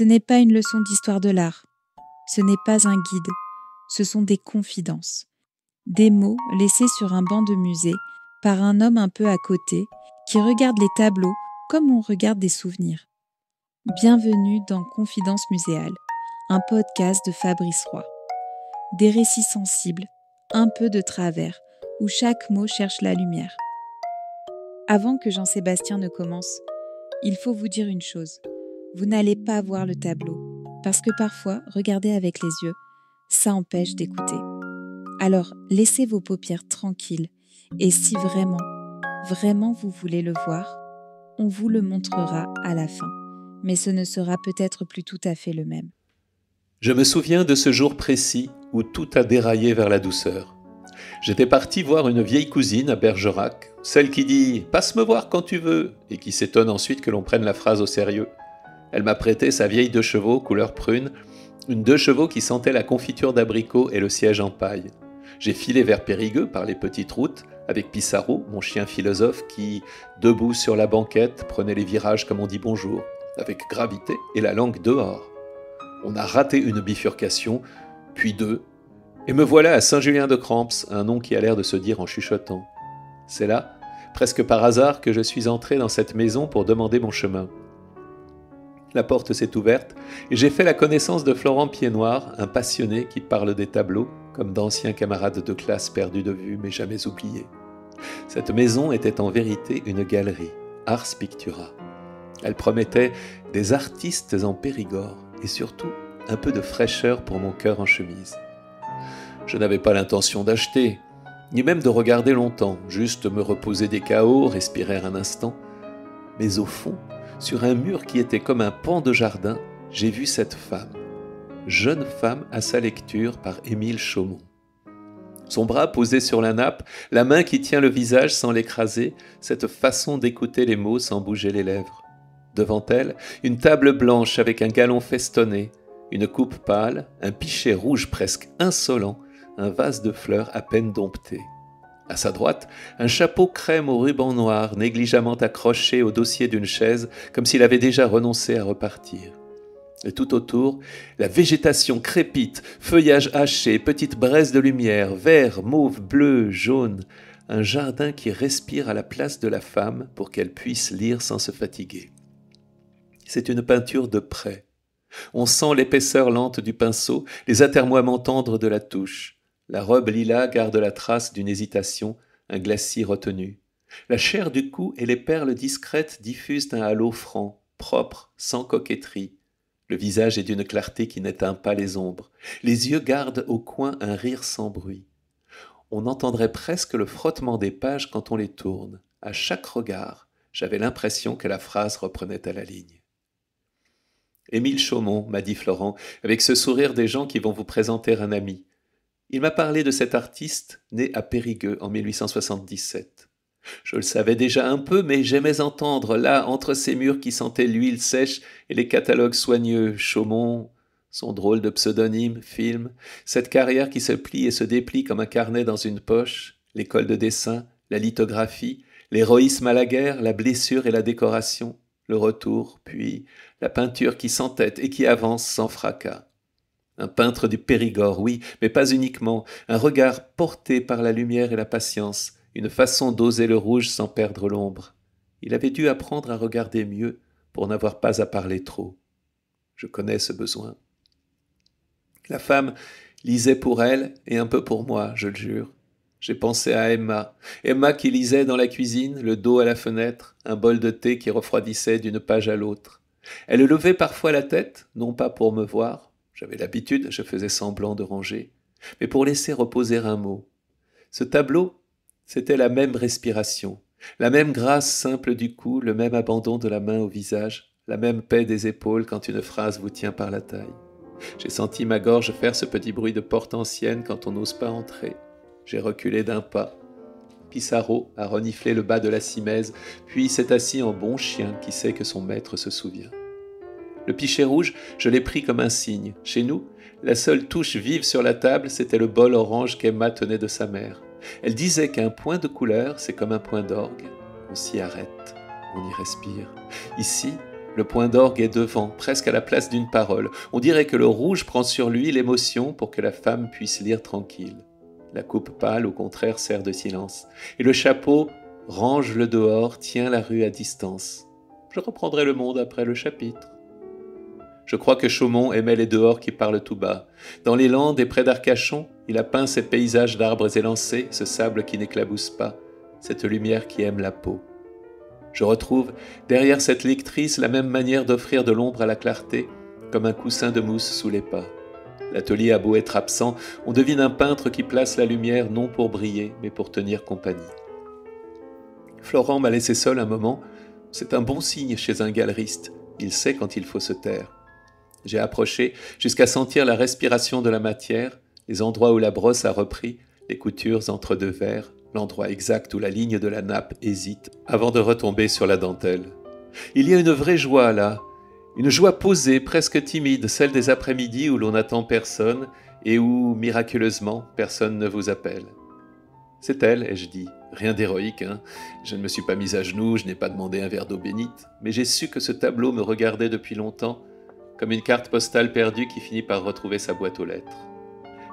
Ce n'est pas une leçon d'histoire de l'art. Ce n'est pas un guide. Ce sont des confidences. Des mots laissés sur un banc de musée par un homme un peu à côté qui regarde les tableaux comme on regarde des souvenirs. Bienvenue dans Confidences muséales, un podcast de Fabrice Roy. Des récits sensibles, un peu de travers, où chaque mot cherche la lumière. Avant que Jean-Sébastien ne commence, il faut vous dire une chose. Vous n'allez pas voir le tableau, parce que parfois, regarder avec les yeux, ça empêche d'écouter. Alors, laissez vos paupières tranquilles, et si vraiment vous voulez le voir, on vous le montrera à la fin, mais ce ne sera peut-être plus tout à fait le même. Je me souviens de ce jour précis où tout a déraillé vers la douceur. J'étais parti voir une vieille cousine à Bergerac, celle qui dit « Passe me voir quand tu veux » et qui s'étonne ensuite que l'on prenne la phrase au sérieux. Elle m'a prêté sa vieille 2 chevaux couleur prune, une 2 chevaux qui sentait la confiture d'abricot et le siège en paille. J'ai filé vers Périgueux par les petites routes, avec Pissarro, mon chien philosophe qui, debout sur la banquette, prenait les virages comme on dit bonjour, avec gravité et la langue dehors. On a raté une bifurcation, puis 2, et me voilà à Saint-Julien-de-Cramps, un nom qui a l'air de se dire en chuchotant. C'est là, presque par hasard, que je suis entré dans cette maison pour demander mon chemin. La porte s'est ouverte et j'ai fait la connaissance de Florent Piednoir, un passionné qui parle des tableaux, comme d'anciens camarades de classe perdus de vue mais jamais oubliés. Cette maison était en vérité une galerie, Ars Pictura. Elle promettait des artistes en Périgord et surtout un peu de fraîcheur pour mon cœur en chemise. Je n'avais pas l'intention d'acheter, ni même de regarder longtemps, juste me reposer des chaos, respirer un instant. Mais au fond, sur un mur qui était comme un pan de jardin, j'ai vu cette femme, jeune femme à sa lecture par Émile Chaumont. Son bras posé sur la nappe, la main qui tient le visage sans l'écraser, cette façon d'écouter les mots sans bouger les lèvres. Devant elle, une table blanche avec un galon festonné, une coupe pâle, un pichet rouge presque insolent, un vase de fleurs à peine dompté. À sa droite, un chapeau crème au ruban noir, négligemment accroché au dossier d'une chaise, comme s'il avait déjà renoncé à repartir. Et tout autour, la végétation crépite, feuillage haché, petites braises de lumière, vert, mauve, bleu, jaune, un jardin qui respire à la place de la femme pour qu'elle puisse lire sans se fatiguer. C'est une peinture de près. On sent l'épaisseur lente du pinceau, les atermoiements tendres de la touche. La robe lilas garde la trace d'une hésitation, un glacis retenu. La chair du cou et les perles discrètes diffusent un halo franc, propre, sans coquetterie. Le visage est d'une clarté qui n'éteint pas les ombres. Les yeux gardent au coin un rire sans bruit. On entendrait presque le frottement des pages quand on les tourne. À chaque regard, j'avais l'impression que la phrase reprenait à la ligne. Émile Chaumont, m'a dit Florent, avec ce sourire des gens qui vont vous présenter un ami. Il m'a parlé de cet artiste né à Périgueux en 1877. Je le savais déjà un peu, mais j'aimais entendre, là, entre ces murs qui sentaient l'huile sèche et les catalogues soigneux, Chaumont, son drôle de pseudonyme, film, cette carrière qui se plie et se déplie comme un carnet dans une poche, l'école de dessin, la lithographie, l'héroïsme à la guerre, la blessure et la décoration, le retour, puis la peinture qui s'entête et qui avance sans fracas. Un peintre du Périgord, oui, mais pas uniquement, un regard porté par la lumière et la patience, une façon d'oser le rouge sans perdre l'ombre. Il avait dû apprendre à regarder mieux pour n'avoir pas à parler trop. Je connais ce besoin. La femme lisait pour elle et un peu pour moi, je le jure. J'ai pensé à Emma. Emma qui lisait dans la cuisine, le dos à la fenêtre, un bol de thé qui refroidissait d'une page à l'autre. Elle levait parfois la tête, non pas pour me voir, j'avais l'habitude, je faisais semblant de ranger, mais pour laisser reposer un mot. Ce tableau, c'était la même respiration, la même grâce simple du cou, le même abandon de la main au visage, la même paix des épaules quand une phrase vous tient par la taille. J'ai senti ma gorge faire ce petit bruit de porte ancienne quand on n'ose pas entrer. J'ai reculé d'un pas. Pissarro a reniflé le bas de la simèse, puis s'est assis en bon chien qui sait que son maître se souvient. Le pichet rouge, je l'ai pris comme un signe. Chez nous, la seule touche vive sur la table, c'était le bol orange qu'Emma tenait de sa mère. Elle disait qu'un point de couleur, c'est comme un point d'orgue. On s'y arrête, on y respire. Ici, Le point d'orgue est devant, presque à la place d'une parole. On dirait que le rouge prend sur lui l'émotion pour que la femme puisse lire tranquille. La coupe pâle, au contraire, sert de silence. Et le chapeau range le dehors, tient la rue à distance. Je reprendrai le monde après le chapitre. Je crois que Chaumont aimait les dehors qui parlent tout bas. Dans les Landes et près d'Arcachon, il a peint ces paysages d'arbres élancés, ce sable qui n'éclabousse pas, cette lumière qui aime la peau. Je retrouve, derrière cette lectrice, la même manière d'offrir de l'ombre à la clarté, comme un coussin de mousse sous les pas. L'atelier a beau être absent, on devine un peintre qui place la lumière non pour briller, mais pour tenir compagnie. Florent m'a laissé seul un moment. C'est un bon signe chez un galeriste. Il sait quand il faut se taire. J'ai approché jusqu'à sentir la respiration de la matière, les endroits où la brosse a repris, les coutures entre deux verres, l'endroit exact où la ligne de la nappe hésite avant de retomber sur la dentelle. Il y a une vraie joie là, une joie posée, presque timide, celle des après-midi où l'on n'attend personne et où, miraculeusement, personne ne vous appelle. C'est elle, ai-je dit. Rien d'héroïque, hein. Je ne me suis pas mise à genoux, je n'ai pas demandé un verre d'eau bénite, mais j'ai su que ce tableau me regardait depuis longtemps, comme une carte postale perdue qui finit par retrouver sa boîte aux lettres.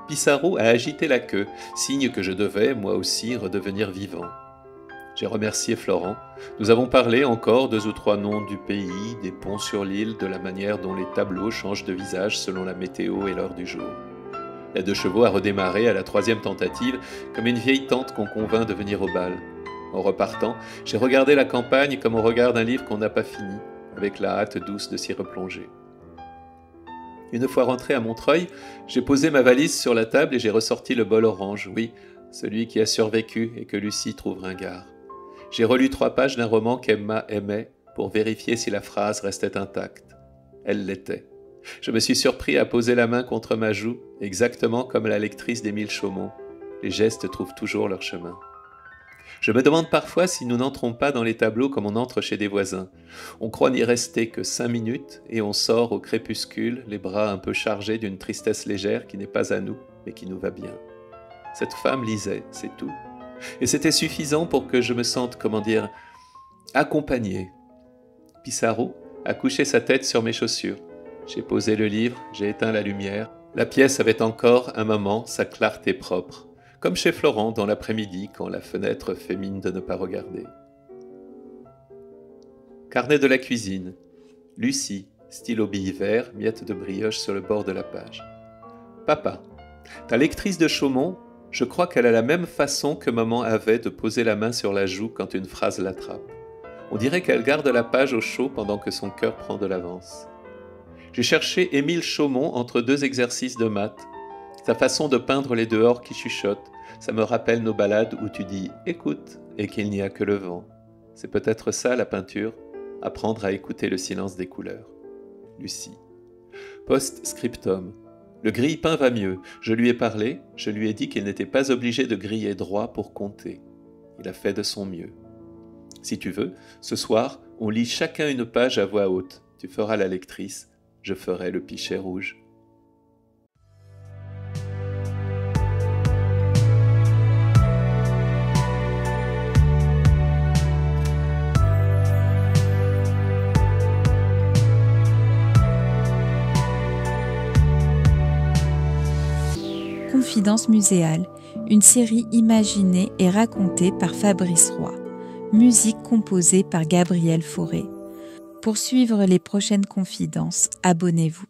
Pissarro a agité la queue, signe que je devais, moi aussi, redevenir vivant. J'ai remercié Florent. Nous avons parlé encore 2 ou 3 noms du pays, des ponts sur l'île, de la manière dont les tableaux changent de visage selon la météo et l'heure du jour. La 2 chevaux a redémarré à la 3e tentative, comme une vieille tante qu'on convainc de venir au bal. En repartant, j'ai regardé la campagne comme on regarde un livre qu'on n'a pas fini, avec la hâte douce de s'y replonger. Une fois rentré à Montreuil, j'ai posé ma valise sur la table et j'ai ressorti le bol orange, oui, celui qui a survécu et que Lucie trouve ringard. J'ai relu 3 pages d'un roman qu'Emma aimait pour vérifier si la phrase restait intacte. Elle l'était. Je me suis surpris à poser la main contre ma joue, exactement comme la lectrice d'Émile Chaumont. Les gestes trouvent toujours leur chemin. Je me demande parfois si nous n'entrons pas dans les tableaux comme on entre chez des voisins. On croit n'y rester que 5 minutes et on sort au crépuscule, les bras un peu chargés d'une tristesse légère qui n'est pas à nous, mais qui nous va bien. Cette femme lisait, c'est tout. Et c'était suffisant pour que je me sente, accompagné. Pissarro a couché sa tête sur mes chaussures. J'ai posé le livre, j'ai éteint la lumière. La pièce avait encore, un moment, sa clarté propre. Comme chez Florent dans l'après-midi, quand la fenêtre fait mine de ne pas regarder. Carnet de la cuisine. Lucie, stylo bille vert, miette de brioche sur le bord de la page. Papa, ta lectrice de Chaumont, je crois qu'elle a la même façon que maman avait de poser la main sur la joue quand une phrase l'attrape. On dirait qu'elle garde la page au chaud pendant que son cœur prend de l'avance. J'ai cherché Émile Chaumont entre 2 exercices de maths. Sa façon de peindre les dehors qui chuchotent, ça me rappelle nos balades où tu dis « écoute » et qu'il n'y a que le vent. C'est peut-être ça la peinture, apprendre à écouter le silence des couleurs. Lucie. Post-scriptum. Le grille-pain va mieux. Je lui ai parlé, je lui ai dit qu'il n'était pas obligé de griller droit pour compter. Il a fait de son mieux. Si tu veux, ce soir, on lit chacun une page à voix haute. Tu feras la lectrice, je ferai le pichet rouge. Confidence muséale, une série imaginée et racontée par Fabrice Roy. Musique composée par Gabriel Fauré. Pour suivre les prochaines confidences, abonnez-vous.